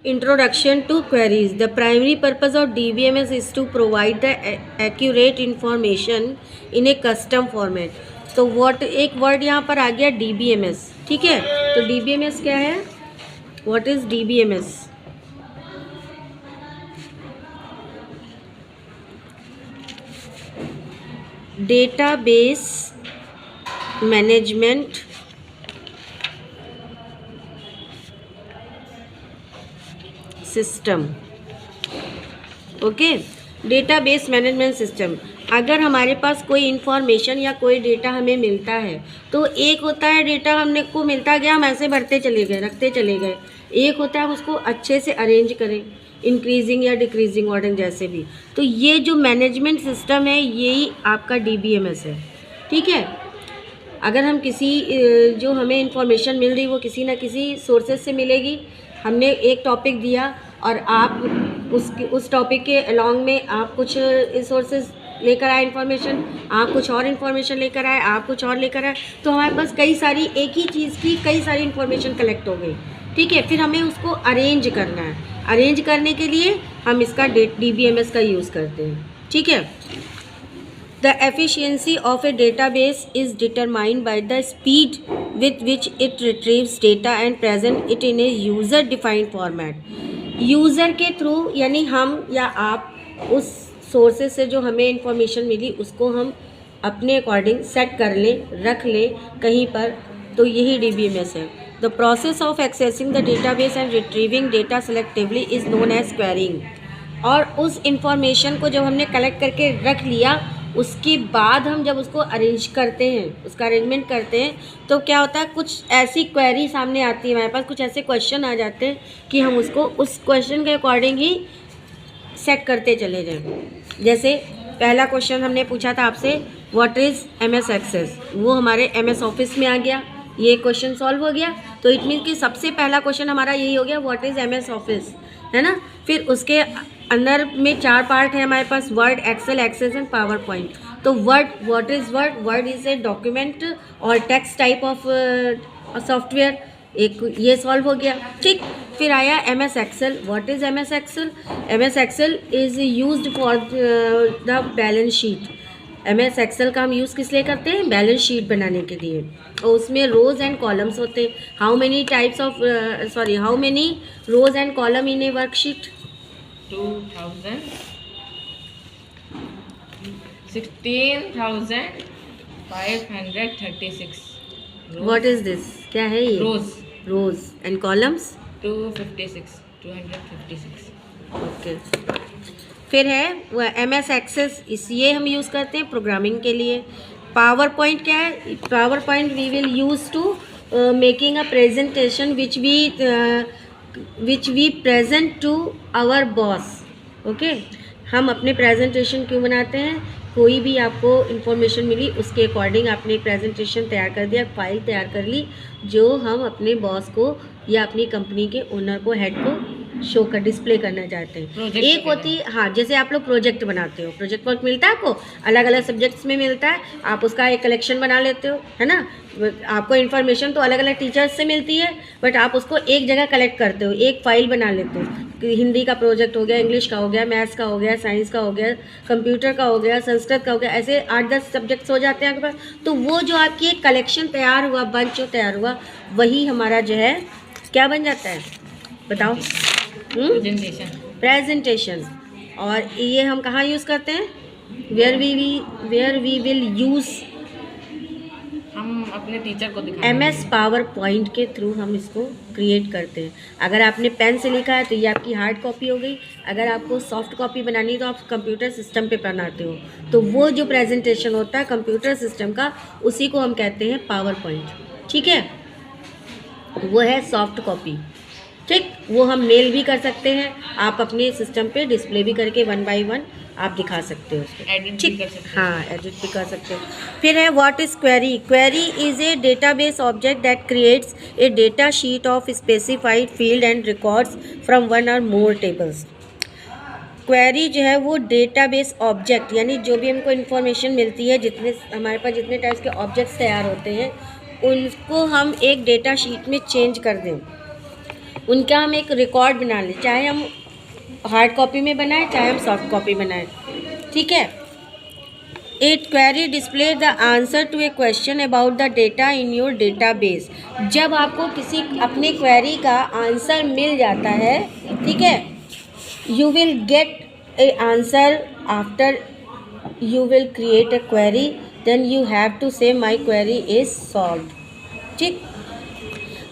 Introduction to queries. The primary purpose of DBMS is to provide the accurate information in a custom format. तो what एक word यहाँ पर आ गया DBMS, ठीक है। तो DBMS क्या है? What is DBMS? Database Management system. Okay, database management system. अगर हमारे पास कोई इन्फॉर्मेशन या कोई डेटा हमें मिलता है तो एक होता है डेटा हमने को मिलता गया, हम ऐसे भरते चले गए, रखते चले गए। एक होता है हम उसको अच्छे से अरेंज करें, इंक्रीजिंग या डिक्रीजिंग ऑर्डर जैसे भी। तो ये जो मैनेजमेंट सिस्टम है यही आपका DBMS है, ठीक है। अगर हम किसी जो हमें इंफॉर्मेशन मिल रही वो किसी ना किसी सोर्सेज से मिलेगी। हमने एक टॉपिक दिया और आप उस टॉपिक के अलॉन्ग में आप कुछ सोर्सेज लेकर आए इन्फॉर्मेशन, आप कुछ और इन्फॉर्मेशन लेकर आए, आप कुछ और लेकर आए, तो हमारे पास कई सारी एक ही चीज़ की कई सारी इन्फॉर्मेशन कलेक्ट हो गई, ठीक है। फिर हमें उसको अरेंज करना है। अरेंज करने के लिए हम इसका DBMS का यूज़ करते हैं, ठीक है। The efficiency of a database is determined by the speed with which it retrieves data and present it in a user defined format. User के थ्रू, यानी हम या आप उस सोर्सेज से जो हमें इंफॉर्मेशन मिली उसको हम अपने अकॉर्डिंग सेट कर लें, रख लें कहीं पर, तो यही DBMS है। The process of accessing the database and retrieving data selectively is known as querying. और उस इंफॉर्मेशन को जब हमने कलेक्ट करके रख लिया उसके बाद हम जब उसको अरेंज करते हैं, उसका अरेंजमेंट करते हैं, तो क्या होता है, कुछ ऐसी क्वेरी सामने आती है हमारे पास, कुछ ऐसे क्वेश्चन आ जाते हैं कि हम उसको उस क्वेश्चन के अकॉर्डिंग ही सेट करते चले जाएं। जैसे पहला क्वेश्चन हमने पूछा था आपसे, व्हाट इज़ MS एक्सेस, वो हमारे MS ऑफिस में आ गया, ये क्वेश्चन सॉल्व हो गया। तो इट मीन कि सबसे पहला क्वेश्चन हमारा यही हो गया, व्हाट इज़ MS ऑफिस, है ना। फिर उसके अंदर में 4 पार्ट है हमारे पास, Word, Excel, Access and PowerPoint. तो what is Word, Word is a document और टेक्स्ट टाइप ऑफ सॉफ्टवेयर, एक ये सॉल्व हो गया, ठीक। फिर आया MS Excel. What is MS Excel? MS Excel is used for the balance sheet. MS Excel का हम यूज़ किस लिए करते हैं? बैलेंस शीट बनाने के लिए। और उसमें रोज़ एंड कॉलम्स होते हैं। How many rows and column in a worksheet? 16,536। What is this, क्या है ये? Rows and columns 256। ओके। फिर है वो MS एक्सेस, ये हम यूज़ करते हैं प्रोग्रामिंग के लिए। पावर पॉइंट क्या है? PowerPoint we will use to making a presentation which we present to our boss. Okay, हम अपने प्रेजेंटेशन क्यों बनाते हैं? कोई भी आपको इन्फॉर्मेशन मिली उसके अकॉर्डिंग आपने एक प्रेजेंटेशन तैयार कर दिया, फाइल तैयार कर ली, जो हम अपने बॉस को या अपनी कंपनी के ओनर को, हेड को शो कर डिस्प्ले करना चाहते हैं। एक होती है, हाँ, जैसे आप लोग प्रोजेक्ट बनाते हो, प्रोजेक्ट वर्क मिलता है आपको, अलग अलग सब्जेक्ट्स में मिलता है, आप उसका एक कलेक्शन बना लेते हो, है ना। आपको इन्फॉर्मेशन तो अलग अलग टीचर्स से मिलती है, बट आप उसको एक जगह कलेक्ट करते हो, एक फाइल बना लेते हो। हिंदी का प्रोजेक्ट हो गया, इंग्लिश का हो गया, मैथ्स का हो गया, साइंस का हो गया, कंप्यूटर का हो गया, संस्कृत का हो गया, ऐसे 8-10 सब्जेक्ट्स हो जाते हैं आपके पास। तो वो जो आपकी एक कलेक्शन तैयार हुआ, बंच जो तैयार हुआ, वही हमारा जो है क्या बन जाता है, बताओ? प्रेजेंटेशन। और ये हम कहाँ यूज़ करते हैं? वेयर वी विल यूज़, हम अपने टीचर को दिखाएंगे। MS पावर पॉइंट के थ्रू हम इसको क्रिएट करते हैं। अगर आपने पेन से लिखा है तो ये आपकी हार्ड कॉपी हो गई, अगर आपको सॉफ्ट कॉपी बनानी है तो आप कंप्यूटर सिस्टम पे बनाते हो, तो वो जो प्रेजेंटेशन होता है कंप्यूटर सिस्टम का, उसी को हम कहते हैं पावर पॉइंट, ठीक है। वो है सॉफ्ट कॉपी, ठीक। वो हम मेल भी कर सकते हैं, आप अपने सिस्टम पे डिस्प्ले भी करके 1 by 1 आप दिखा सकते हो उसको, एडिट भी कर सकते हैं। हाँ, एडिट भी कर सकते हो। फिर है what is query? Query is a database object that creates a data sheet of specified field and records from 1 or more tables. Query जो है वो डेटाबेस ऑब्जेक्ट, यानी जो भी हमको इन्फॉर्मेशन मिलती है, जितने हमारे पास जितने टाइप्स के ऑब्जेक्ट्स तैयार होते हैं, उनको हम एक डेटा शीट में चेंज कर दें। उनका हम एक रिकॉर्ड बना लें, चाहे हम हार्ड कॉपी में बनाएं चाहे हम सॉफ्ट कॉपी बनाएं, ठीक है। It query display the answer to a question about the data in your database. जब आपको किसी अपने क्वेरी का आंसर मिल जाता है, ठीक है, you will get A answer after you will create a query, then you have to say my query is solved, ठीक।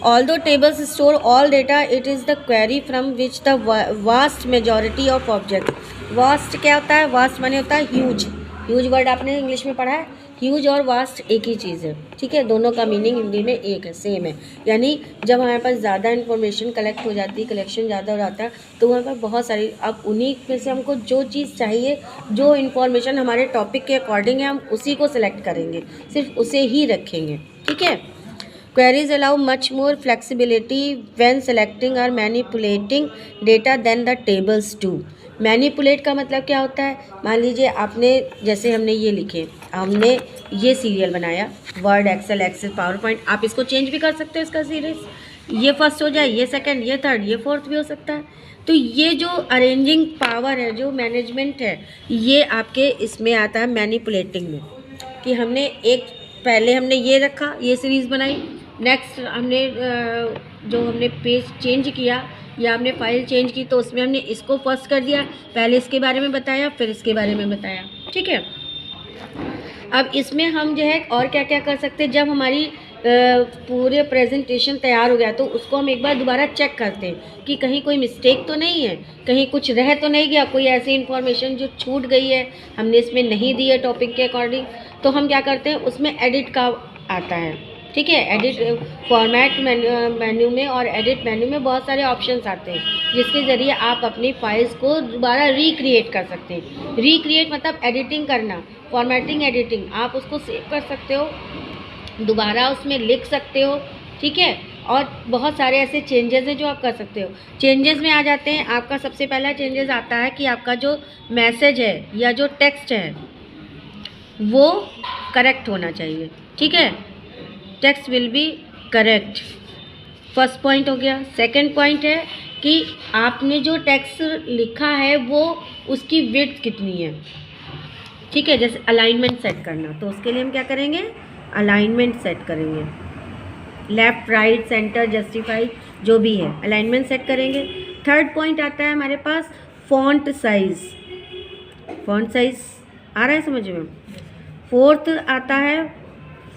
although tables store all data, it is the query from which the vast majority of objects, vast क्या होता है, vast माने होता है huge, huge word आपने English में पढ़ा है, ह्यूज और वास्ट एक ही चीज़ है, ठीक है, दोनों का मीनिंग हिंदी में एक है, सेम है। यानी जब हमारे पास ज़्यादा इन्फॉर्मेशन कलेक्ट हो जाती है, कलेक्शन ज़्यादा हो जाता है, तो वहाँ पर बहुत सारी, अब उन्हीं में से हमको जो चीज़ चाहिए, जो इन्फॉर्मेशन हमारे टॉपिक के अकॉर्डिंग है, हम उसी को सिलेक्ट करेंगे, सिर्फ उसे ही रखेंगे, ठीक है। Queries allow much more flexibility when selecting or manipulating data than the tables do. Manipulate का मतलब क्या होता है, मान लीजिए आपने, जैसे हमने ये लिखे, हमने ये सीरियल बनाया, वर्ड, एक्सेल, पावर पॉइंट, आप इसको चेंज भी कर सकते हो, इसका सीरीज, ये फर्स्ट हो जाए, ये सेकंड, ये थर्ड, ये फोर्थ भी हो सकता है। तो ये जो अरेंजिंग पावर है, जो मैनेजमेंट है, ये आपके इसमें आता है मैनिपुलेटिंग में, कि हमने एक, पहले हमने ये रखा, ये सीरीज़ बनाई, नेक्स्ट हमने जो हमने पेज चेंज किया या हमने फाइल चेंज की, तो उसमें हमने इसको फर्स्ट कर दिया, पहले इसके बारे में बताया, फिर इसके बारे में बताया, ठीक है। अब इसमें हम जो है और क्या क्या कर सकते हैं, जब हमारी पूरे प्रेजेंटेशन तैयार हो गया तो उसको हम एक बार दोबारा चेक करते हैं कि कहीं कोई मिस्टेक तो नहीं है, कहीं कुछ रह तो नहीं गया, कोई ऐसी इन्फॉर्मेशन जो छूट गई है, हमने इसमें नहीं दी है टॉपिक के अकॉर्डिंग, तो हम क्या करते हैं, उसमें एडिट का आता है, ठीक है। एडिट फॉर्मेट मेन्यू में और एडिट मेन्यू में बहुत सारे ऑप्शंस आते हैं, जिसके ज़रिए आप अपनी फाइल्स को दोबारा रिक्रिएट कर सकते हैं। रिक्रिएट मतलब एडिटिंग करना, फॉर्मेटिंग, एडिटिंग, आप उसको सेव कर सकते हो, दोबारा उसमें लिख सकते हो, ठीक है। और बहुत सारे ऐसे चेंजेस हैं जो आप कर सकते हो। चेंजेस में आ जाते हैं, आपका सबसे पहला चेंजेस आता है कि आपका जो मैसेज है या जो टेक्स्ट है वो करेक्ट होना चाहिए, ठीक है, text will be correct, first point हो गया। सेकंड पॉइंट है कि आपने जो टेक्स्ट लिखा है वो उसकी विड्थ कितनी है, ठीक है। जैसे अलाइनमेंट सेट करना, तो उसके लिए हम क्या करेंगे, अलाइनमेंट सेट करेंगे, लेफ़्ट, राइट, सेंटर, जस्टिफाई, जो भी है अलाइनमेंट सेट करेंगे। थर्ड पॉइंट आता है हमारे पास फ़ॉन्ट साइज़, फ़ॉन्ट साइज़ आ रहा है समझ में। फोर्थ आता है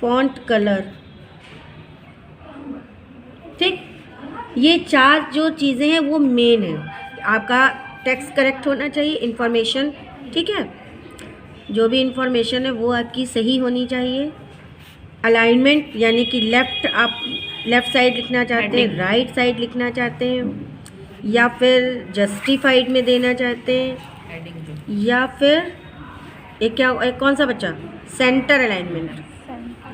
फ़ॉन्ट कलर, ठीक। ये चार जो चीज़ें हैं वो मेन है, आपका टेक्स्ट करेक्ट होना चाहिए, इन्फॉर्मेशन, ठीक है, जो भी इन्फॉर्मेशन है वो आपकी सही होनी चाहिए। अलाइनमेंट यानी कि लेफ़्ट, आप लेफ़्ट साइड लिखना चाहते हैं, राइट साइड लिखना चाहते हैं, या फिर जस्टिफाइड में देना चाहते हैं, या फिर एक क्या, एक कौन सा बच्चा, सेंटर अलाइनमेंट,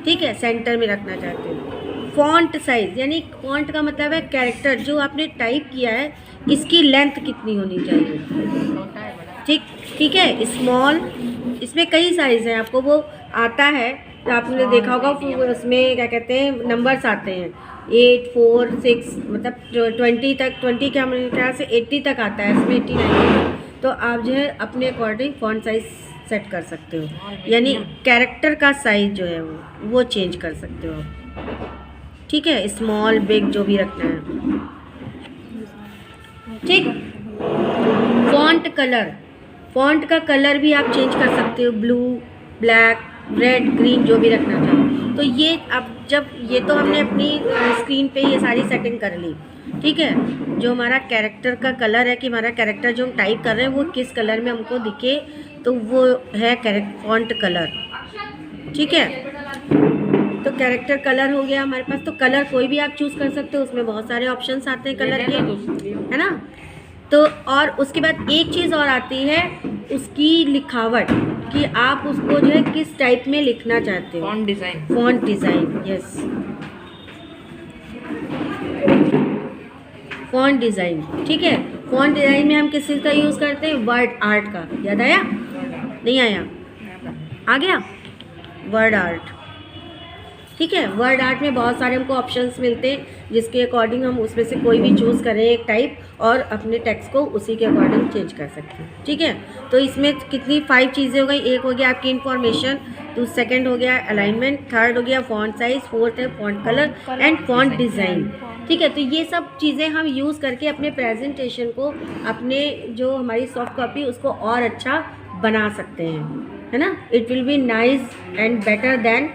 ठीक है, सेंटर में रखना चाहते हैं। फ़ॉन्ट साइज़ यानी फ़ॉन्ट का मतलब है कैरेक्टर, जो आपने टाइप किया है इसकी लेंथ कितनी होनी चाहिए, ठीक है, स्मॉल, इसमें कई साइज़ हैं, आपको वो आता है, तो आपने देखा होगा उसमें क्या कहते हैं, नंबर्स आते हैं 8, 4, 6, मतलब 20 तक, 20 क्या मेरे ख्याल से 80 तक आता है, इसमें 89, तो आप जो है अपने अकॉर्डिंग फ़ॉन्ट साइज़ सेट कर सकते हो, यानी कैरेक्टर का साइज़ जो है वो चेंज कर सकते हो, ठीक है, स्मॉल, बिग, जो भी रखना है, ठीक। फ़ॉन्ट कलर, फ़ॉन्ट का कलर भी आप चेंज कर सकते हो, ब्लू, ब्लैक, रेड, ग्रीन, जो भी रखना चाहो। तो ये अब जब ये तो हमने अपनी स्क्रीन पे ये सारी सेटिंग कर ली, ठीक है, जो हमारा कैरेक्टर का कलर है कि हमारा कैरेक्टर जो हम टाइप कर रहे हैं वो किस कलर में हमको दिखे, तो वो है फ़ॉन्ट कलर, ठीक है। तो कैरेक्टर कलर हो गया हमारे पास, तो कलर कोई भी आप चूज़ कर सकते हो, उसमें बहुत सारे ऑप्शंस आते हैं कलर के, है ना। तो और उसके बाद एक चीज़ और आती है उसकी लिखावट, कि आप उसको जो है किस टाइप में लिखना चाहते हो, font design, font design, yes, font design, ठीक है। फ़ॉन्ट डिज़ाइन में हम किस चीज़ का यूज़ करते हैं, वर्ड आर्ट का, याद आया, नहीं आया, आ गया, वर्ड आर्ट, ठीक है। वर्ड आर्ट में बहुत सारे हमको ऑप्शंस मिलते हैं जिसके अकॉर्डिंग हम उसमें से कोई भी चूज़ करें एक टाइप और अपने टेक्स्ट को उसी के अकॉर्डिंग चेंज कर सकते हैं। ठीक है, तो इसमें कितनी 5 चीज़ें हो गई। एक हो गया आपकी इन्फॉर्मेशन, तो सेकंड हो गया अलाइनमेंट, थर्ड हो गया फॉन्ट साइज, फोर्थ है font colour and font design. ठीक है, तो ये सब चीज़ें हम यूज़ करके अपने प्रेजेंटेशन को, अपने जो हमारी सॉफ्ट कॉपी उसको और अच्छा बना सकते हैं, है ना। It will be nice and better than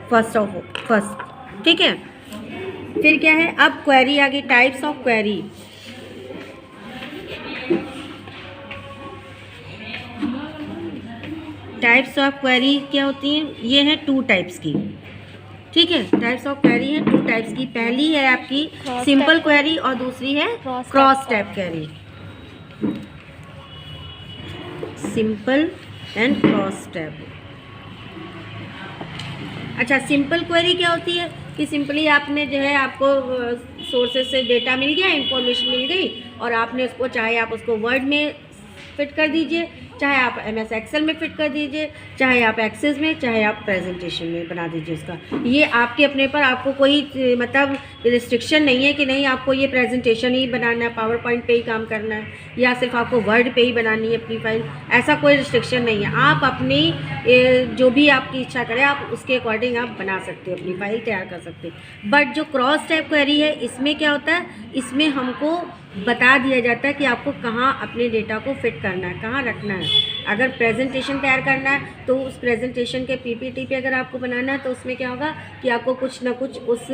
first. ठीक है, फिर क्या है, अब क्वेरी आ गई, types of query. Types of query क्या होती हैं, ये है 2 टाइप्स की। ठीक है, टाइप्स ऑफ क्वेरी है 2 टाइप्स की। पहली है आपकी सिंपल क्वेरी और दूसरी है cross type query. Simple and cross type. अच्छा, सिंपल क्वेरी क्या होती है कि सिंपली आपने जो है, आपको सोर्सेज से डेटा मिल गया, इंफॉर्मेशन मिल गई और आपने उसको, चाहे आप उसको वर्ड में फिट कर दीजिए, चाहे आप MS एक्सेल में फिट कर दीजिए, चाहे आप एक्सेस में, चाहे आप प्रेजेंटेशन में बना दीजिए उसका। ये आपके अपने पर, आपको कोई मतलब रिस्ट्रिक्शन नहीं है कि नहीं आपको ये प्रेजेंटेशन ही बनाना है, पावर पॉइंट पे ही काम करना है, या सिर्फ आपको वर्ड पे ही बनानी है अपनी फाइल। ऐसा कोई रिस्ट्रिक्शन नहीं है। आप अपनी जो भी आपकी इच्छा करें आप उसके अकॉर्डिंग आप बना सकते हैं, अपनी फाइल तैयार कर सकते हैं। बट जो क्रॉस टाइप क्वेरी है, इसमें क्या होता है, इसमें हमको बता दिया जाता है कि आपको कहाँ अपने डेटा को फिट करना है, कहाँ रखना है। अगर प्रेजेंटेशन तैयार करना है तो उस प्रेजेंटेशन के PPT पे अगर आपको बनाना है तो उसमें क्या होगा कि आपको कुछ ना कुछ उस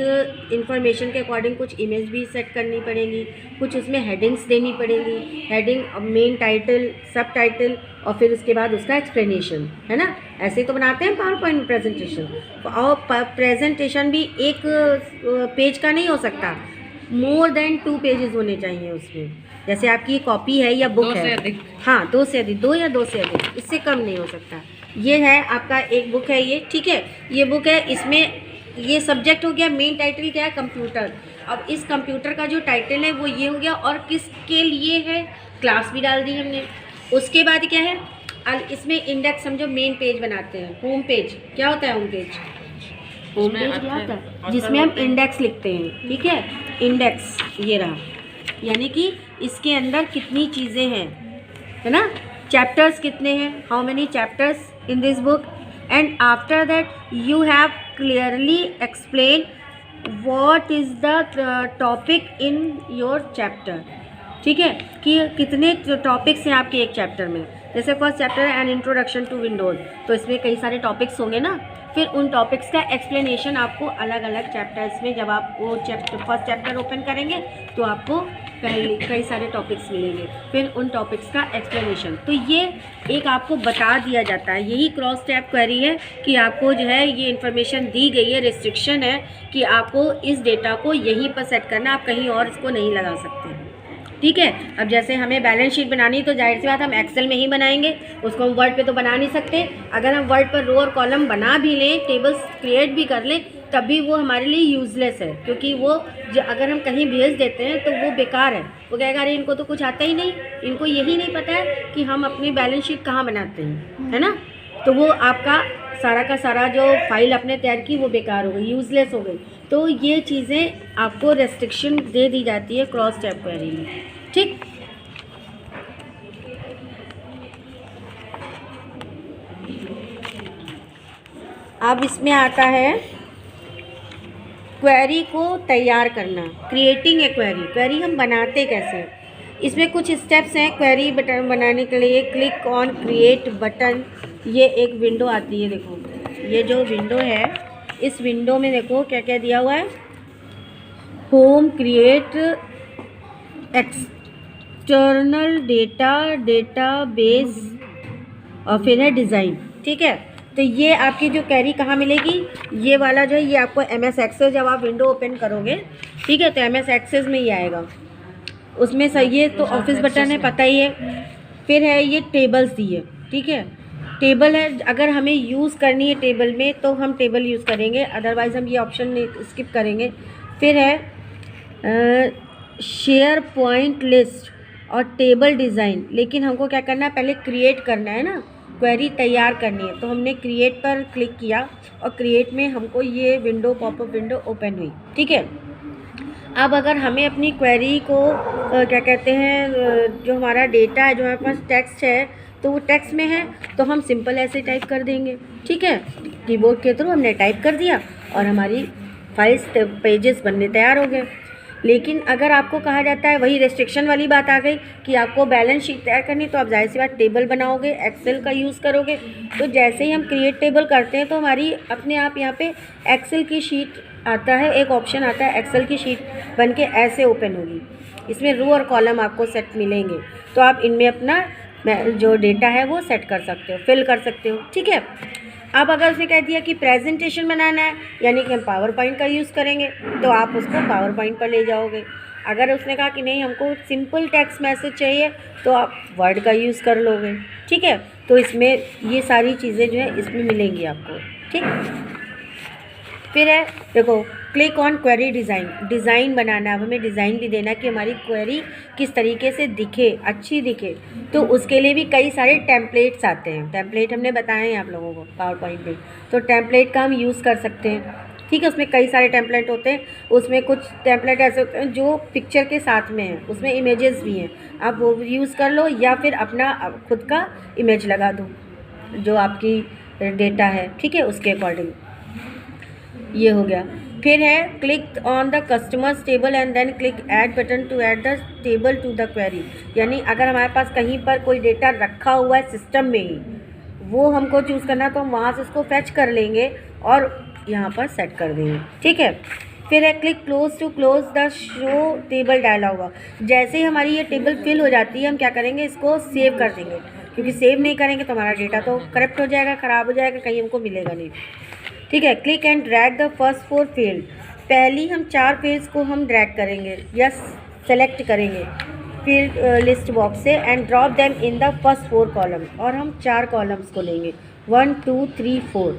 इंफॉर्मेशन के अकॉर्डिंग कुछ इमेज भी सेट करनी पड़ेगी, कुछ उसमें हेडिंग्स देनी पड़ेगी, हेडिंग, मेन टाइटल, सब टाइटल और फिर उसके बाद उसका एक्सप्लेनेशन, है ना। ऐसे तो बनाते हैं पावर पॉइंट प्रेजेंटेशन। और प्रेजेंटेशन भी एक पेज का नहीं हो सकता, मोर देन 2 पेजेस होने चाहिए उसमें। जैसे आपकी कॉपी है या बुक है, हाँ 2 से अधिक, 2 या 2 से अधिक, इससे कम नहीं हो सकता। ये है आपका एक बुक है ये, ठीक है, ये बुक है, इसमें ये सब्जेक्ट हो गया, मेन टाइटल क्या है, कंप्यूटर। अब इस कंप्यूटर का जो टाइटल है वो ये हो गया और किसके लिए है, क्लास भी डाल दी हमने। उसके बाद क्या है, इसमें इंडेक्स, समझो मेन पेज बनाते हैं, होम पेज क्या होता है, होम पेज क्या होता है, जिसमें हम इंडेक्स लिखते हैं। ठीक है, इंडेक्स ये रहा, यानी कि इसके अंदर कितनी चीज़ें हैं, है ना, चैप्टर्स कितने हैं, how many chapters in this book, and after that you have clearly explain what is the topic in your chapter. ठीक है, कि कितने टॉपिक्स हैं आपके एक चैप्टर में। जैसे फर्स्ट चैप्टर है एन इंट्रोडक्शन टू विंडोज़, तो इसमें कई सारे टॉपिक्स होंगे ना, फिर उन टॉपिक्स का एक्सप्लेनेशन आपको अलग अलग चैप्टर्स में, जब आप वो फर्स्ट चैप्टर ओपन करेंगे तो आपको पहले कई सारे टॉपिक्स मिलेंगे, फिर उन टॉपिक्स का एक्सप्लेनेशन। तो ये एक आपको बता दिया जाता है। यही क्रॉस टैब क्वेरी है कि आपको जो है ये इन्फॉर्मेशन दी गई है, रिस्ट्रिक्शन है कि आपको इस डेटा को यहीं पर सेट करना, आप कहीं और इसको नहीं लगा सकते। ठीक है, अब जैसे हमें बैलेंस शीट बनानी तो जाहिर सी बात हम एक्सेल में ही बनाएंगे, उसको हम वर्ड पे तो बना नहीं सकते। अगर हम वर्ड पर रो और कॉलम बना भी लें, टेबल्स क्रिएट भी कर लें, तब भी वो हमारे लिए यूज़लेस है, क्योंकि वो अगर हम कहीं भेज देते हैं तो वो बेकार है। वो कहेगा अरे इनको तो कुछ आता ही नहीं, इनको यही नहीं पता है कि हम अपनी बैलेंस शीट कहाँ बनाते हैं, है ना। तो वो आपका सारा का सारा जो फाइल आपने तैयार की वो बेकार हो गई, यूज़लेस हो गई। तो ये चीज़ें आपको रेस्ट्रिक्शन दे दी जाती है क्रॉस टैब क्वेरी में। ठीक, अब इसमें आता है क्वेरी को तैयार करना, क्रिएटिंग ए क्वेरी। क्वेरी हम बनाते कैसे हैं, इसमें कुछ स्टेप्स हैं। क्वेरी बटन बनाने के लिए क्लिक ऑन क्रिएट बटन, ये एक विंडो आती है। देखो ये जो विंडो है, इस विंडो में देखो क्या क्या दिया हुआ है, home, create, external data, database और फिर है डिज़ाइन। ठीक है, तो ये आपकी जो क्वेरी कहाँ मिलेगी, ये वाला जो है ये आपको MS एक्सेस, जब आप विंडो ओपन करोगे, ठीक है, तो MS एक्सेस में ही आएगा। उसमें सही है तो ऑफिस बटन है, पता ही है। फिर है ये टेबल्स दी है, ठीक है, टेबल है। अगर हमें यूज़ करनी है टेबल में तो हम टेबल यूज़ करेंगे, अदरवाइज़ हम ये ऑप्शन स्किप करेंगे। फिर है शेयर पॉइंट लिस्ट और टेबल डिज़ाइन, लेकिन हमको क्या करना है, पहले क्रिएट करना है ना, क्वेरी तैयार करनी है, तो हमने क्रिएट पर क्लिक किया और क्रिएट में हमको ये विंडो पॉपअप विंडो ओपन हुई। ठीक है, अब अगर हमें अपनी क्वेरी को क्या कहते हैं, जो हमारा डेटा है, जो हमारे पास टेक्स्ट है, तो वो टेक्स्ट में है, तो हम सिंपल ऐसे टाइप कर देंगे। ठीक है, कीबोर्ड के थ्रू हमने टाइप कर दिया और हमारी फाइल्स पेजेस बनने तैयार हो गए। लेकिन अगर आपको कहा जाता है, वही रेस्ट्रिक्शन वाली बात आ गई कि आपको बैलेंस शीट तैयार करनी, तो आप जाहिर सी बात टेबल बनाओगे, एक्सेल का यूज़ करोगे। तो जैसे ही हम क्रिएट टेबल करते हैं तो हमारी अपने आप यहाँ पे एक्सेल की शीट आता है, एक ऑप्शन आता है, एक्सेल की शीट बन के ऐसे ओपन होगी। इसमें रो और कॉलम आपको सेट मिलेंगे, तो आप इनमें अपना जो डेटा है वो सेट कर सकते हो, फिल कर सकते हो। ठीक है, अब अगर उसने कह दिया कि प्रेजेंटेशन बनाना है, यानी कि हम पावर पॉइंट का यूज़ करेंगे, तो आप उसको पावर पॉइंट पर ले जाओगे। अगर उसने कहा कि नहीं हमको सिंपल टेक्स्ट मैसेज चाहिए, तो आप वर्ड का यूज़ कर लोगे। ठीक है, तो इसमें ये सारी चीज़ें जो है इसमें मिलेंगी आपको। ठीक, फिर है देखो click on query design, design बनाना। अब हमें डिज़ाइन भी देना कि हमारी क्वेरी किस तरीके से दिखे, अच्छी दिखे। तो उसके लिए भी कई सारे टेम्पलेट्स आते हैं, टेम्पलेट हमने बताए हैं आप लोगों को पावर पॉइंट में, तो टेम्पलेट का हम यूज़ कर सकते हैं। ठीक है, उसमें कई सारे टेम्पलेट होते हैं, उसमें कुछ टेम्पलेट ऐसे होते हैं जो पिक्चर के साथ में हैं, उसमें इमेजेस भी हैं, आप वो यूज़ कर लो, या फिर अपना खुद का इमेज लगा दो जो आपकी डेटा है। ठीक है, उसके अकॉर्डिंग ये हो गया। फिर है click on the customers table and then click add button to add the table to the query. यानी अगर हमारे पास कहीं पर कोई डेटा रखा हुआ है सिस्टम में ही, वो हमको चूज़ करना, तो हम वहाँ से उसको फैच कर लेंगे और यहाँ पर सेट कर देंगे। ठीक है, फिर है click close to close the show table dialog box. जैसे ही हमारी ये टेबल फिल हो जाती है, हम क्या करेंगे, इसको सेव कर देंगे, क्योंकि सेव नहीं करेंगे तो हमारा डेटा तो करप्ट हो जाएगा, ख़राब हो जाएगा, कहीं हमको मिलेगा नहीं। ठीक है, click and drag the first 4 field. पहली हम 4 फील्ड्स को हम ड्रैग करेंगे या सेलेक्ट करेंगे फील्ड लिस्ट बॉक्स से and drop them in the first 4 column. और हम 4 कॉलम्स को लेंगे, 1 2 3 4।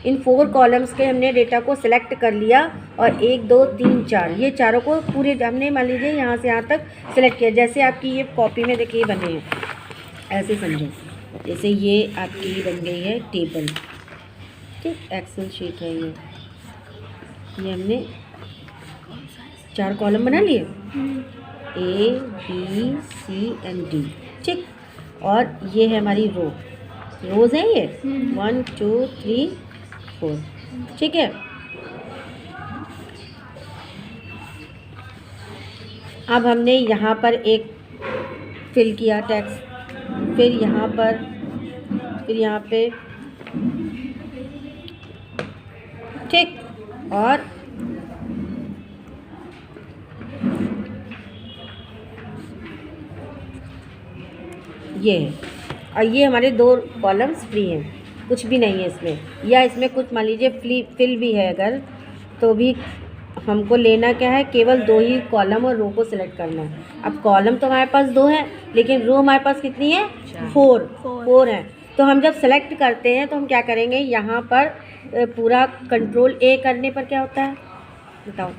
इन 4 कॉलम्स के हमने डेटा को सिलेक्ट कर लिया और 1 2 3 4, ये चारों को पूरे हमने मान लीजिए यहाँ से यहाँ तक सिलेक्ट किया। जैसे आपकी ये कॉपी में देखिए बने हैं, ऐसे समझो, जैसे ये आपकी बन गई है टेबल। ठीक, एक्सेल शीट है ये हमने 4 कॉलम बना लिए, A B C and D। ठीक, और ये है हमारी रोज़ है ये 1 2 3 4। ठीक है, अब हमने यहाँ पर एक फिल किया टेक्स्ट, फिर यहाँ पर, फिर यहाँ पे। ठीक, और ये है, और ये हमारे 2 कॉलम्स फ्री हैं, कुछ भी नहीं है इसमें, या इसमें कुछ मान लीजिए फिल भी है अगर, तो भी हमको लेना क्या है, केवल 2 ही कॉलम और रो को सिलेक्ट करना है। अब कॉलम तो हमारे पास 2 है, लेकिन रो हमारे पास कितनी है, 4 है। तो हम जब सेलेक्ट करते हैं तो हम क्या करेंगे, यहाँ पर पूरा कंट्रोल A करने पर क्या होता है बताओ,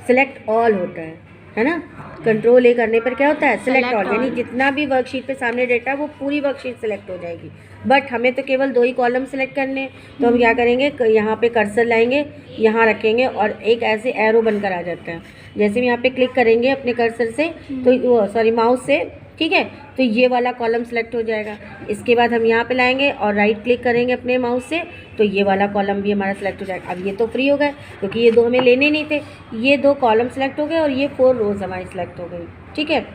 सेलेक्ट ऑल होता है ना। कंट्रोल A करने पर क्या होता है, सेलेक्ट ऑल, यानी जितना भी वर्कशीट पे सामने डेटा है वो पूरी वर्कशीट सेलेक्ट हो जाएगी। बट हमें तो केवल 2 ही कॉलम सेलेक्ट करने हैं, तो हम क्या करेंगे, यहाँ पे कर्सर लाएंगे, यहाँ रखेंगे और एक ऐसे एरो बनकर आ जाता है। जैसे हम यहाँ पे क्लिक करेंगे अपने कर्सर से, तो माउस से, ठीक है, तो ये वाला कॉलम सेलेक्ट हो जाएगा। इसके बाद हम यहाँ पे लाएंगे और राइट क्लिक करेंगे अपने माउस से, तो ये वाला कॉलम भी हमारा सेलेक्ट हो जाएगा। अब ये तो फ्री हो गए, क्योंकि ये 2 हमें लेने नहीं थे, ये 2 कॉलम सेलेक्ट हो गए और ये 4 रोज़ हमारी सेलेक्ट हो गई। ठीक है,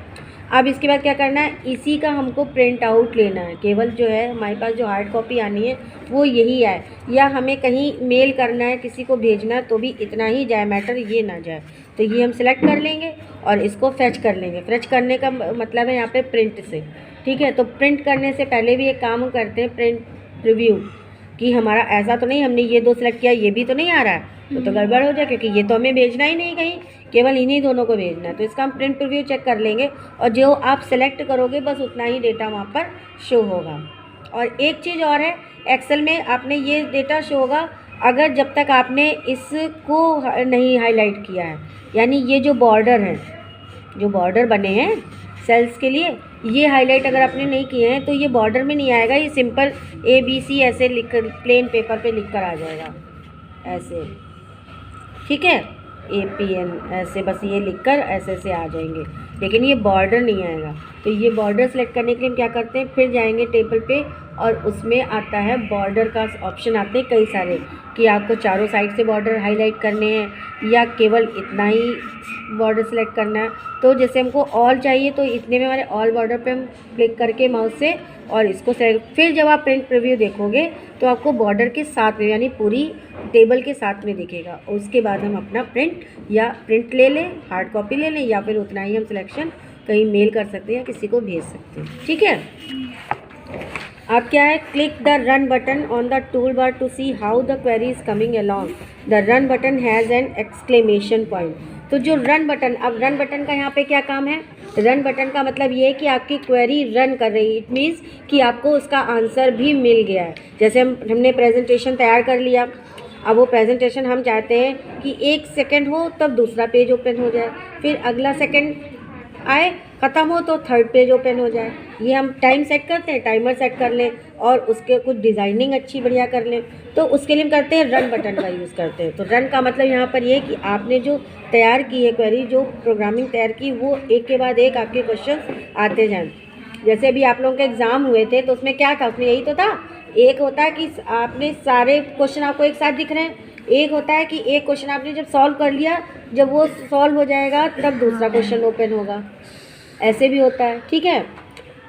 अब इसके बाद क्या करना है, इसी का हमको प्रिंट आउट लेना है। केवल जो है हमारे पास जो हार्ड कॉपी आनी है वो यही है, या हमें कहीं मेल करना है, किसी को भेजना है, तो भी इतना ही जाए, मैटर ये ना जाए। तो ये हम सेलेक्ट कर लेंगे और इसको फेच कर लेंगे। फेच करने का मतलब है यहाँ पे प्रिंट से। ठीक है, तो प्रिंट करने से पहले भी एक काम करते हैं, प्रिंट प्रीव्यू, कि हमारा ऐसा तो नहीं हमने ये 2 सेलेक्ट किया, ये भी तो नहीं आ रहा है, तो गड़बड़ हो जाए, क्योंकि ये तो हमें भेजना ही नहीं कहीं, केवल इन्हीं दोनों को भेजना है। तो इसका हम प्रिंट प्रीव्यू चेक कर लेंगे और जो आप सेलेक्ट करोगे बस उतना ही डेटा वहाँ पर शो होगा। और एक चीज़ और है, एक्सेल में आपने ये डेटा शो होगा अगर जब तक आपने इसको नहीं हाईलाइट किया है, यानी ये जो बॉर्डर हैं, जो बॉर्डर बने हैं सेल्स के लिए। ये हाईलाइट अगर आपने नहीं किए हैं तो ये बॉर्डर में नहीं आएगा, ये सिंपल ABC ऐसे लिख कर प्लेन पेपर पे लिख कर आ जाएगा ऐसे, ठीक है, APN ऐसे बस ये लिख कर ऐसे से आ जाएंगे, लेकिन ये बॉर्डर नहीं आएगा। तो ये बॉर्डर सेलेक्ट करने के लिए हम क्या करते हैं, फिर जाएंगे टेबल पे और उसमें आता है बॉर्डर का ऑप्शन, आते हैं कई सारे कि आपको चारों साइड से बॉर्डर हाईलाइट करने हैं या केवल इतना ही बॉर्डर सेलेक्ट करना है। तो जैसे हमको ऑल चाहिए तो इतने में हमारे ऑल बॉर्डर पे हम क्लिक करके माउस से और इसको सेलेक्ट, फिर जब आप प्रिंट प्रीव्यू देखोगे तो आपको बॉर्डर के साथ में यानी पूरी टेबल के साथ में दिखेगा। उसके बाद हम अपना प्रिंट ले लें, हार्ड कॉपी ले लें या फिर उतना ही हम सिलेक्शन कहीं मेल कर सकते हैं या किसी को भेज सकते हैं, ठीक है। अब क्या है, click the run button on the toolbar to see how the query is coming along. The run button has an exclamation point. तो जो रन बटन, अब रन बटन का यहाँ पे क्या काम है, रन बटन का मतलब ये है कि आपकी क्वेरी रन कर रही है। इट मीन्स कि आपको उसका आंसर भी मिल गया है। जैसे हमने प्रेजेंटेशन तैयार कर लिया, अब वो प्रेजेंटेशन हम चाहते हैं कि 1 सेकेंड हो तब दूसरा पेज ओपन हो जाए, फिर अगला सेकेंड आए ख़त्म हो तो थर्ड पेज ओपन हो जाए। ये हम टाइम सेट करते हैं, टाइमर सेट कर लें और उसके कुछ डिज़ाइनिंग अच्छी बढ़िया कर लें, तो उसके लिए हम करते हैं रन बटन का यूज़ करते हैं। तो रन का मतलब यहाँ पर ये कि आपने जो तैयार की है क्वेरी, जो प्रोग्रामिंग तैयार की, वो एक के बाद एक आपके क्वेश्चन आते जाएँ। जैसे अभी आप लोगों के एग्ज़ाम हुए थे तो उसमें क्या था, उसमें यही तो था, एक होता है कि आपने सारे क्वेश्चन आपको एक साथ दिख रहे हैं, एक होता है कि एक क्वेश्चन आपने जब सॉल्व कर लिया, जब वो सॉल्व हो जाएगा तब दूसरा क्वेश्चन ओपन होगा, ऐसे भी होता है, ठीक है।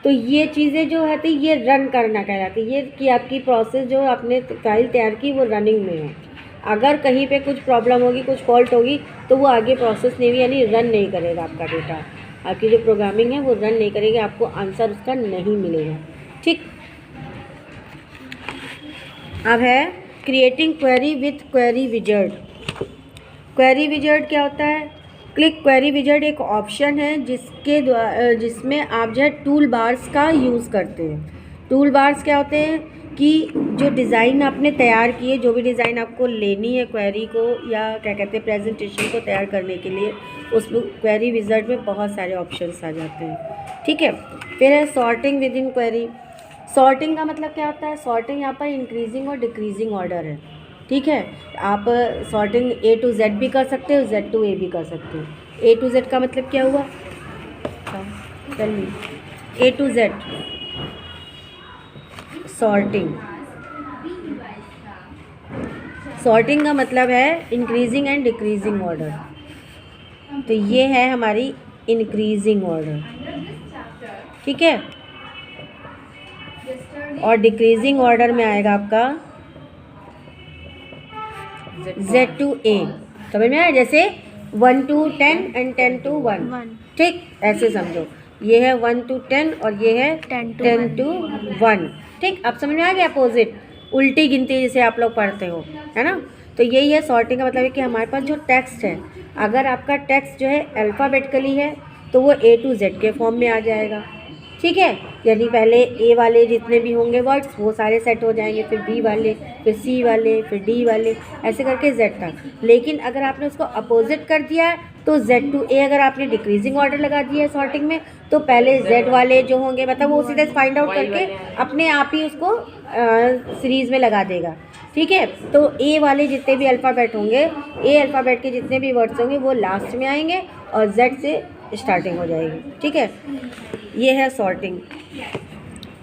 तो ये चीज़ें जो है ये रन करना कहलाती है, ये कि आपकी प्रोसेस जो आपने फाइल तैयार की वो रनिंग में है। अगर कहीं पे कुछ प्रॉब्लम होगी, कुछ फॉल्ट होगी तो वो आगे प्रोसेस नहीं, यानी रन नहीं करेगा आपका डेटा, आपकी जो प्रोग्रामिंग है वो रन नहीं करेगी, आपको आंसर उसका नहीं मिलेगा, ठीक। अब है creating query with query wizard. Query wizard क्या होता है, क्लिक क्वेरी विजर्ड एक ऑप्शन है जिसमें आप जो है टूल बार्स का यूज़ करते हैं। टूल बार्स क्या होते हैं कि जो डिज़ाइन आपने तैयार किए, जो भी डिज़ाइन आपको लेनी है क्वेरी को या क्या कहते हैं प्रेजेंटेशन को तैयार करने के लिए, उसमें क्वेरी विजर्ड में बहुत सारे ऑप्शंस आ जाते हैं, ठीक है। फिर है sorting with in query. Sorting का मतलब क्या होता है, सॉर्टिंग यहाँ पर इंक्रीजिंग और डिक्रीजिंग ऑर्डर है, ठीक है। आप सॉर्टिंग A to Z भी कर सकते हो, Z to A भी कर सकते हो। A to Z का मतलब क्या हुआ, चलिए A to Z sorting. Sorting का मतलब है इंक्रीजिंग एंड डिक्रीजिंग ऑर्डर। तो ये है हमारी इंक्रीजिंग ऑर्डर, ठीक है। और डिक्रीजिंग ऑर्डर में आएगा आपका Z to A, समझ में आया, जैसे 1 to 10 एंड 10 to 1, ठीक, ऐसे समझो। ये है 1 to 10 और ये है 10 to 1, ठीक। अब समझ में आ गया, अपोजिट उल्टी गिनती जिसे आप लोग पढ़ते हो, है ना। तो यही है सॉर्टिंग का मतलब है कि हमारे पास जो टेक्स्ट है, अगर आपका टेक्स्ट जो है अल्फ़ाबेटिकली है तो वो A to Z के फॉर्म में आ जाएगा, ठीक है। यानी पहले A वाले जितने भी होंगे वर्ड्स वो सारे सेट हो जाएंगे, फिर B वाले, फिर C वाले, फिर D वाले, ऐसे करके Z तक। लेकिन अगर आपने उसको अपोजिट कर दिया है तो Z to A अगर आपने डिक्रीजिंग ऑर्डर लगा दिया है सॉर्टिंग में, तो पहले Z वाले जो होंगे मतलब वो सीधे फाइंड आउट करके अपने आप ही उसको सीरीज़ में लगा देगा, ठीक है। तो A वाले जितने भी अल्फ़ाबेट होंगे, A अल्फ़ाबेट के जितने भी वर्ड्स होंगे वो लास्ट में आएंगे और Z से स्टार्टिंग हो जाएगी, ठीक है। ये है सॉर्टिंग।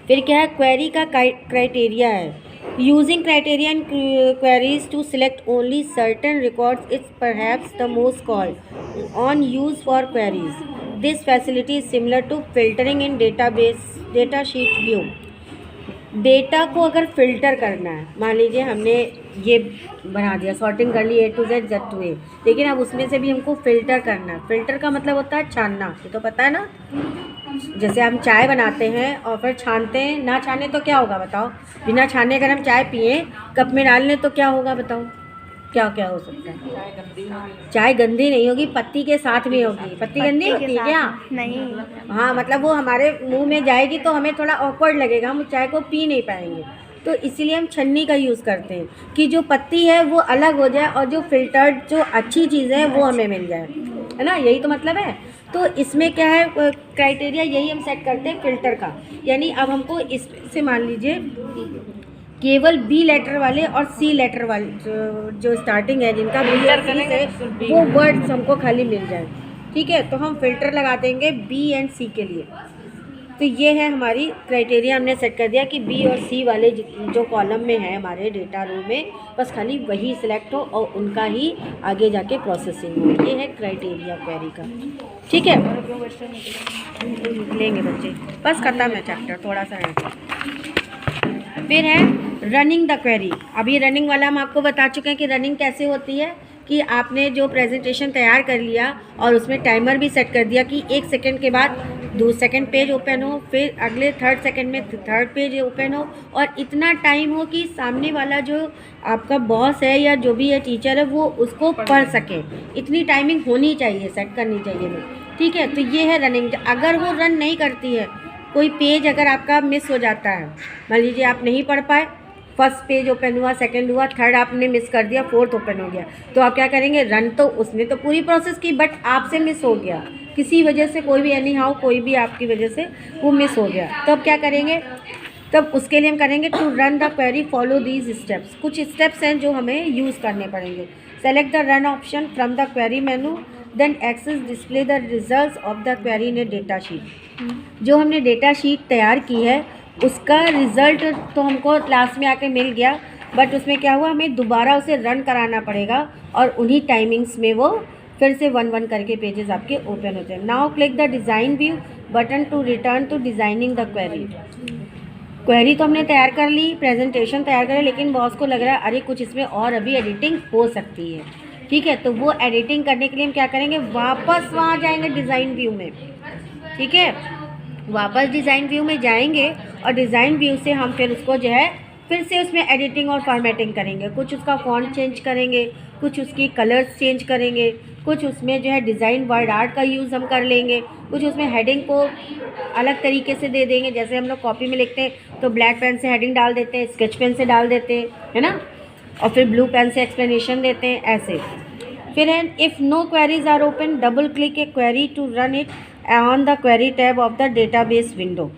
फिर क्या है, क्वेरी का क्राइटेरिया है। Using criteria in queries to select only certain records is perhaps the most called on use for queries. This facility is similar to filtering in data sheet view. Data को अगर filter करना है, मान लीजिए हमने ये बना दिया, सॉर्टिंग कर ली A to Z, Z to A, लेकिन अब उसमें से भी हमको फ़िल्टर करना है। फ़िल्टर का मतलब होता है छानना, ये तो पता है ना। जैसे हम चाय बनाते हैं और फिर छानते हैं, ना छाने तो क्या होगा बताओ, बिना छाने अगर हम चाय पिए कप में डाल लें तो क्या होगा बताओ, क्या क्या हो सकता है। चाय गंदी नहीं होगी, पत्ती के साथ में होगी। पत्ती गंदी होती है क्या, नहीं। हाँ, मतलब वो हमारे मुंह में जाएगी तो हमें थोड़ा ऑकवर्ड लगेगा, हम चाय को पी नहीं पाएंगे। तो इसीलिए हम छन्नी का यूज़ करते हैं कि जो पत्ती है वो अलग हो जाए और जो फ़िल्टर्ड जो अच्छी चीज़ें हैं वो हमें मिल जाए, है ना, यही तो मतलब है। तो इसमें क्या है, क्राइटेरिया यही हम सेट करते हैं फ़िल्टर का। यानी अब हमको इससे मान लीजिए केवल बी लेटर वाले और सी लेटर वाले जो स्टार्टिंग है जिनका बी और सी से वो वर्ड्स हमको खाली मिल जाए। ठीक है, तो हम फ़िल्टर लगा देंगे बी एंड सी के लिए। तो ये है हमारी क्राइटेरिया, हमने सेट कर दिया कि बी और सी वाले जो कॉलम में है हमारे डेटा रो में, बस खाली वही सिलेक्ट हो और उनका ही आगे जाके प्रोसेसिंग हो। ये है क्राइटेरिया क्वेरी का। ठीक है, लेंगे बच्चे, बस खत्म है चैप्टर, थोड़ा सा है। फिर है रनिंग द क्वेरी। अभी रनिंग वाला हम आपको बता चुके हैं कि रनिंग कैसे होती है, कि आपने जो प्रेजेंटेशन तैयार कर लिया और उसमें टाइमर भी सेट कर दिया कि 1 सेकंड के बाद सेकंड पेज ओपन हो, फिर अगले 3rd सेकंड में 3rd पेज ओपन हो, और इतना टाइम हो कि सामने वाला जो आपका बॉस है या जो भी है टीचर है वो उसको पढ़ सके। इतनी टाइमिंग होनी चाहिए, सेट करनी चाहिए मैं। ठीक है, तो ये है रनिंग। अगर वो रन नहीं करती है, कोई पेज अगर आपका मिस हो जाता है, मान लीजिए आप नहीं पढ़ पाए, फर्स्ट पेज ओपन हुआ, सेकंड हुआ, थर्ड आपने मिस कर दिया, फोर्थ ओपन हो गया, तो आप क्या करेंगे, रन तो उसने तो पूरी प्रोसेस की बट आपसे मिस हो गया किसी वजह से, कोई भी एनी हाउ कोई भी आपकी वजह से वो मिस हो गया, तब क्या करेंगे, तब उसके लिए हम करेंगे to run the query follow these steps. कुछ स्टेप्स हैं जो हमें यूज़ करने पड़ेंगे। Select the run option from the query menu, then access display the results of the query in a data sheet. जो हमने डेटा शीट तैयार की है उसका रिज़ल्ट तो हमको लास्ट में आके मिल गया, बट उसमें क्या हुआ, हमें दोबारा उसे रन कराना पड़ेगा और उन्हीं टाइमिंग्स में वो फिर से 1-1 करके पेजेस आपके ओपन होते हैं। Now click the design view button to return to designing the query. Query तो हमने तैयार कर ली, प्रेजेंटेशन तैयार करें, लेकिन बॉस को लग रहा है अरे कुछ इसमें और अभी एडिटिंग हो सकती है। ठीक है, तो वो एडिटिंग करने के लिए हम क्या करेंगे, वापस वहाँ जाएंगे डिज़ाइन व्यू में। ठीक है, वापस डिज़ाइन व्यू में जाएंगे और डिज़ाइन व्यू से हम फिर उसको जो है फिर से उसमें एडिटिंग और फॉर्मेटिंग करेंगे। कुछ उसका फॉन्ट चेंज करेंगे, कुछ उसकी कलर्स चेंज करेंगे, कुछ उसमें जो है डिज़ाइन वर्ड आर्ट का यूज़ हम कर लेंगे, कुछ उसमें हेडिंग को अलग तरीके से दे देंगे। जैसे हम लोग कॉपी में लिखते हैं तो ब्लैक पेन से हेडिंग डाल देते हैं, स्केच पेन से डाल देते हैं, है ना, और फिर ब्लू पेन से एक्सप्लेनेशन देते हैं, ऐसे। फिर है if no queries are open double click a query to run it on the query tab of the database window.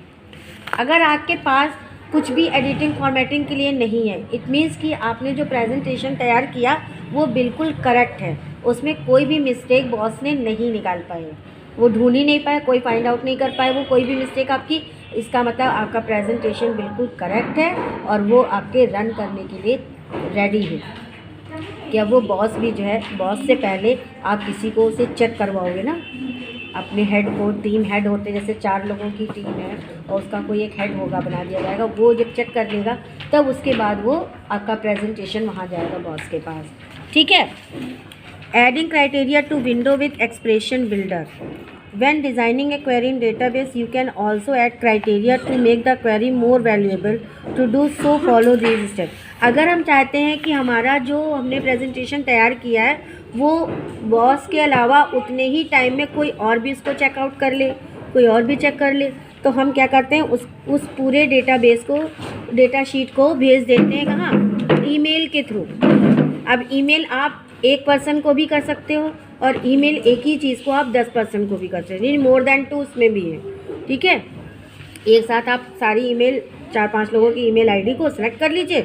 अगर आपके पास कुछ भी एडिटिंग फॉर्मेटिंग के लिए नहीं है, इट मीन्स कि आपने जो प्रेजेंटेशन तैयार किया वो बिल्कुल करेक्ट है, उसमें कोई भी मिस्टेक बॉस ने नहीं निकाल पाए, वो ढूंढ ही नहीं पाए, कोई फाइंड आउट नहीं कर पाए वो कोई भी मिस्टेक आपकी। इसका मतलब आपका प्रेजेंटेशन बिल्कुल करेक्ट है और वो आपके रन करने के लिए रेडी है। क्या वो बॉस भी जो है, बॉस से पहले आप किसी को उसे चेक करवाओगे ना, अपने हेड को, टीम हेड होते जैसे 4 लोगों की टीम है और उसका कोई एक हेड होगा, बना दिया जाएगा, वो जब चेक कर लेगा तब उसके बाद वो आपका प्रेजेंटेशन वहाँ जाएगा बॉस के पास। ठीक है, adding criteria to window with expression builder. When designing a query in database, you can also add criteria to make the query more valuable. To do so, follow these steps. अगर हम चाहते हैं कि हमारा जो हमने प्रेजेंटेशन तैयार किया है वो बॉस के अलावा उतने ही टाइम में कोई और भी उसको चेकआउट कर ले, कोई और भी चेक कर ले, तो हम क्या करते हैं, उस पूरे डेटाबेस को, डेटा शीट को भेज देते हैं कहाँ, ईमेल के थ्रू। अब ईमेल आप एक पर्सन को भी कर सकते हो और ईमेल एक ही चीज़ को आप 10 पर्सन को भी कर सकते हो, मोर देन 2 उसमें भी है। ठीक है, एक साथ आप सारी ईमेल 4-5 लोगों की ईमेल आईडी को सेलेक्ट कर लीजिए,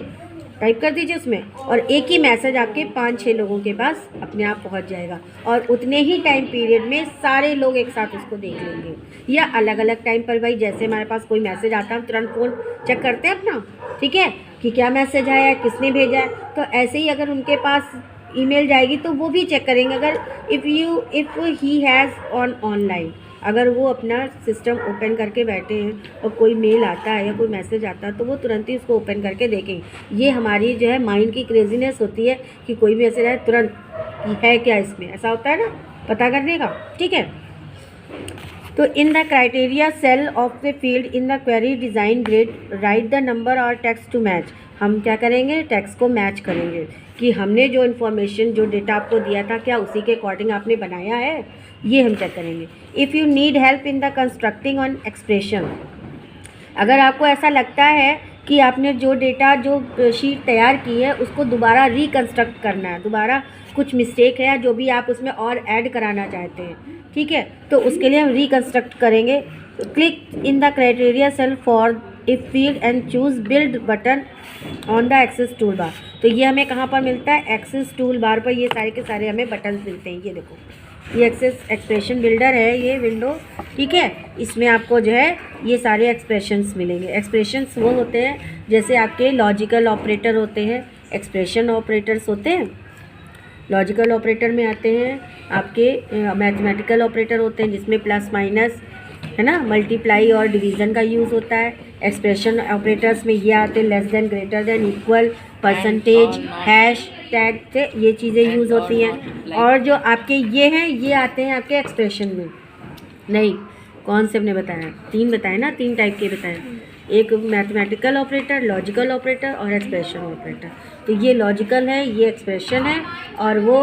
टाइप कर दीजिए उसमें, और एक ही मैसेज आपके 5-6 लोगों के पास अपने आप पहुंच जाएगा और उतने ही टाइम पीरियड में सारे लोग एक साथ उसको देख लेंगे। या अलग अलग टाइम पर, भाई जैसे हमारे पास कोई मैसेज आता है हम तुरंत फ़ोन चेक करते हैं अपना, ठीक है, कि क्या मैसेज आया है, किसने भेजा है, तो ऐसे ही अगर उनके पास ईमेल जाएगी तो वो भी चेक करेंगे। अगर इफ़ ही हैज़ ऑनलाइन, अगर वो अपना सिस्टम ओपन करके बैठे हैं और कोई मेल आता है या कोई मैसेज आता है तो वो तुरंत ही उसको ओपन करके देखेंगे। ये हमारी जो है माइंड की क्रेजीनेस होती है कि कोई भी मैसेज आए तुरंत है क्या इसमें, ऐसा होता है ना, पता करने का। ठीक है, तो in the criteria cell of the field in the query design grid write the number और टेक्स्ट टू मैच। हम क्या करेंगे, टेक्स्ट को मैच करेंगे कि हमने जो इन्फॉर्मेशन, जो डेटा आपको दिया था क्या उसी के अकॉर्डिंग आपने बनाया है, ये हम चेक करेंगे। If you need help in the constructing on expression, अगर आपको ऐसा लगता है कि आपने जो डेटा, जो शीट तैयार की है उसको दोबारा रिकंस्ट्रक्ट करना है, दोबारा कुछ मिस्टेक है जो भी आप उसमें और ऐड कराना चाहते हैं, ठीक है, तो उसके लिए हम रिकन्स्ट्रक्ट करेंगे। Click in the criteria cell for if field and choose build button on the access toolbar. तो ये हमें कहाँ पर मिलता है? एक्सेस टूल बार पर ये सारे के सारे हमें बटन मिलते हैं। ये देखो, ये एक्सप्रेशन बिल्डर है ये विंडो, ठीक है। इसमें आपको जो है ये सारे एक्सप्रेशंस मिलेंगे। एक्सप्रेशंस वो होते हैं जैसे आपके लॉजिकल ऑपरेटर होते हैं, एक्सप्रेशन ऑपरेटर्स होते हैं। लॉजिकल ऑपरेटर में आते हैं आपके मैथमेटिकल ऑपरेटर होते हैं जिसमें प्लस माइनस, है ना, मल्टीप्लाई और डिवीज़न का यूज़ होता है। एक्सप्रेशन ऑपरेटर्स में ये आते हैं less than, greater than, equal, percentage, hash tag से ये चीज़ें यूज़ होती हैं। और जो आपके ये हैं ये आते हैं आपके एक्सप्रेशन में। नहीं, कौन से हमने बताया? 3 बताए ना, 3 टाइप के बताए। एक मैथमेटिकल ऑपरेटर, लॉजिकल ऑपरेटर और एक्सप्रेशन ऑपरेटर। तो ये लॉजिकल है, ये एक्सप्रेशन है, और वो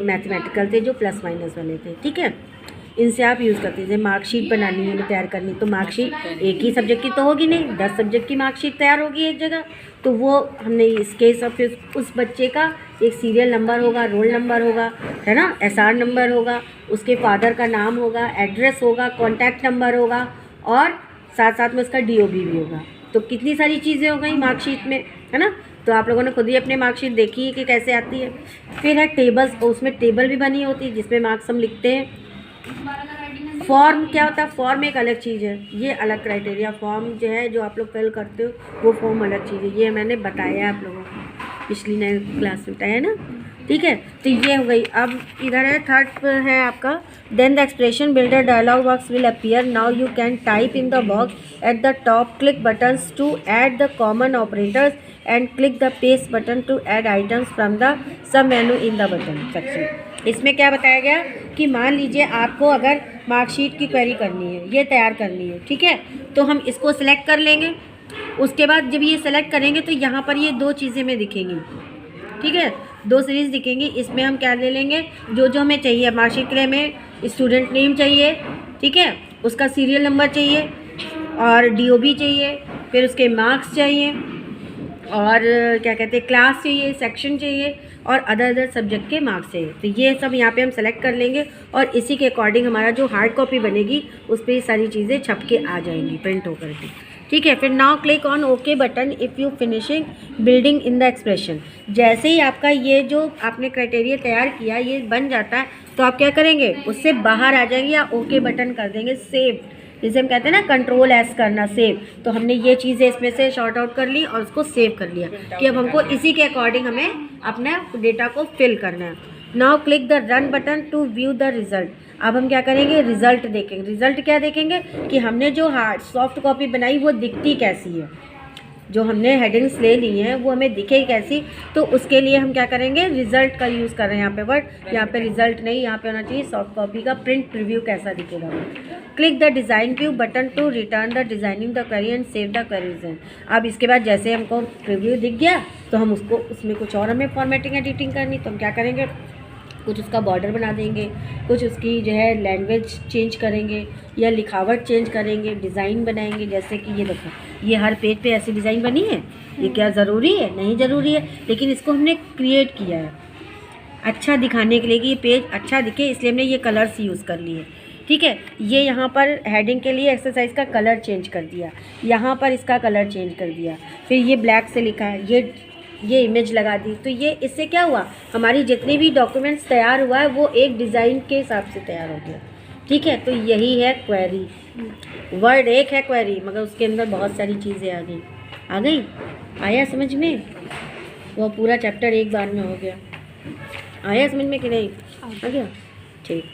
मैथमेटिकल थे जो प्लस माइनस वाले थे, ठीक है। इनसे आप यूज़ करते हैं। जैसे मार्कशीट बनानी है, तैयार करनी, तो मार्कशीट एक ही सब्जेक्ट की तो होगी नहीं, 10 सब्जेक्ट की मार्कशीट तैयार होगी एक जगह। तो वो हमने इसके सब, फिर उस बच्चे का एक सीरियल नंबर होगा, रोल नंबर होगा, है ना, एसआर नंबर होगा, उसके फादर का नाम होगा, एड्रेस होगा, कॉन्टैक्ट नंबर होगा, और साथ साथ में उसका डीओबी भी होगा। तो कितनी सारी चीज़ें हो गई मार्कशीट में, है ना। तो आप लोगों ने खुद ही अपने मार्कशीट देखी है कि कैसे आती है। फिर है टेबल्स, तो उसमें टेबल भी बनी होती है जिसमें मार्क्स हम लिखते हैं। फॉर्म क्या होता है? फॉर्म एक अलग चीज़ है, ये अलग क्राइटेरिया। फॉर्म जो है जो आप लोग फिल करते हो वो फॉर्म अलग चीज़ है, ये मैंने बताया आप लोगों को पिछली नए क्लास में बताया ना, ठीक है। तो ये हो गई। अब इधर है थर्ड है आपका, then the expression builder dialog box will appear. Now you can type in the box at the top, click buttons to add the common operators and click the paste button to add items from the sub menu in the button section. इसमें क्या बताया गया कि मान लीजिए आपको अगर marksheet की क्वेरी करनी है, ये तैयार करनी है, ठीक है, तो हम इसको सिलेक्ट कर लेंगे। उसके बाद जब ये सेलेक्ट करेंगे तो यहाँ पर ये 2 चीज़ें में दिखेंगी, ठीक है, 2 सीरीज़ दिखेंगी। इसमें हम क्या ले लेंगे, जो जो हमें चाहिए। मार्कशीट के लिए हमें स्टूडेंट नेम चाहिए, ठीक है, उसका सीरियल नंबर चाहिए, और डीओबी चाहिए, फिर उसके मार्क्स चाहिए, और क्या कहते हैं, क्लास चाहिए, सेक्शन चाहिए, और अदर सब्जेक्ट के मार्क्स चाहिए। तो ये सब यहाँ पे हम सेलेक्ट कर लेंगे, और इसी के अकॉर्डिंग हमारा जो हार्ड कॉपी बनेगी उस पर ये सारी चीज़ें छप के आ जाएंगी प्रिंट होकर के, ठीक है। फिर now click on okay button if you finishing building in the expression. जैसे ही आपका ये जो आपने क्राइटेरिया तैयार किया ये बन जाता है तो आप क्या करेंगे, उससे बाहर आ जाएंगे या ओके बटन कर देंगे, सेव, जिसे हम कहते हैं ना कंट्रोल एस करना, सेव। तो हमने ये चीज़ें इसमें से शॉर्ट आउट कर ली और उसको सेव कर लिया कि अब हमको इसी के अकॉर्डिंग हमें अपने डेटा को फिल करना है। Now click the run button to view the result. अब हम क्या करेंगे, रिज़ल्ट देखेंगे। रिज़ल्ट क्या देखेंगे कि हमने जो हार्ड सॉफ्ट कॉपी बनाई वो दिखती कैसी है, जो हमने हेडिंग्स ले ली हैं वो हमें दिखे कैसी। तो उसके लिए हम क्या करेंगे, रिज़ल्ट का यूज़ कर रहे हैं यहाँ पे वर्ड, यहाँ पे रिज़ल्ट नहीं, यहाँ पे होना चाहिए सॉफ्ट कॉपी का प्रिंट प्रीव्यू कैसा दिखेगा। Click the design view button to return the designing the query and save the queries. अब इसके बाद जैसे हमको प्रीव्यू दिख गया तो हम उसको, उसमें कुछ और हमें फॉर्मेटिंग एडिटिंग करनी, तो हम क्या करेंगे, कुछ उसका बॉर्डर बना देंगे, कुछ उसकी जो है लैंग्वेज चेंज करेंगे या लिखावट चेंज करेंगे, डिज़ाइन बनाएंगे। जैसे कि ये देखो, ये हर पेज पे ऐसी डिज़ाइन बनी है, ये क्या ज़रूरी है? नहीं ज़रूरी है, लेकिन इसको हमने क्रिएट किया है अच्छा दिखाने के लिए कि ये पेज अच्छा दिखे, इसलिए हमने ये कलर्स यूज़ कर लिए, ठीक है। ये यहाँ पर हेडिंग के लिए एक्सरसाइज का कलर चेंज कर दिया, यहाँ पर इसका कलर चेंज कर दिया, फिर ये ब्लैक से लिखा है, ये इमेज लगा दी। तो ये इससे क्या हुआ, हमारी जितने भी डॉक्यूमेंट्स तैयार हुआ है वो एक डिज़ाइन के हिसाब से तैयार हो गया, ठीक है। तो यही है क्वेरी। वर्ड एक है क्वेरी, मगर उसके अंदर बहुत सारी चीज़ें आ गई। आया समझ में? वो पूरा चैप्टर एक बार में हो गया। आया समझ में कि नहीं? आ गया, ठीक।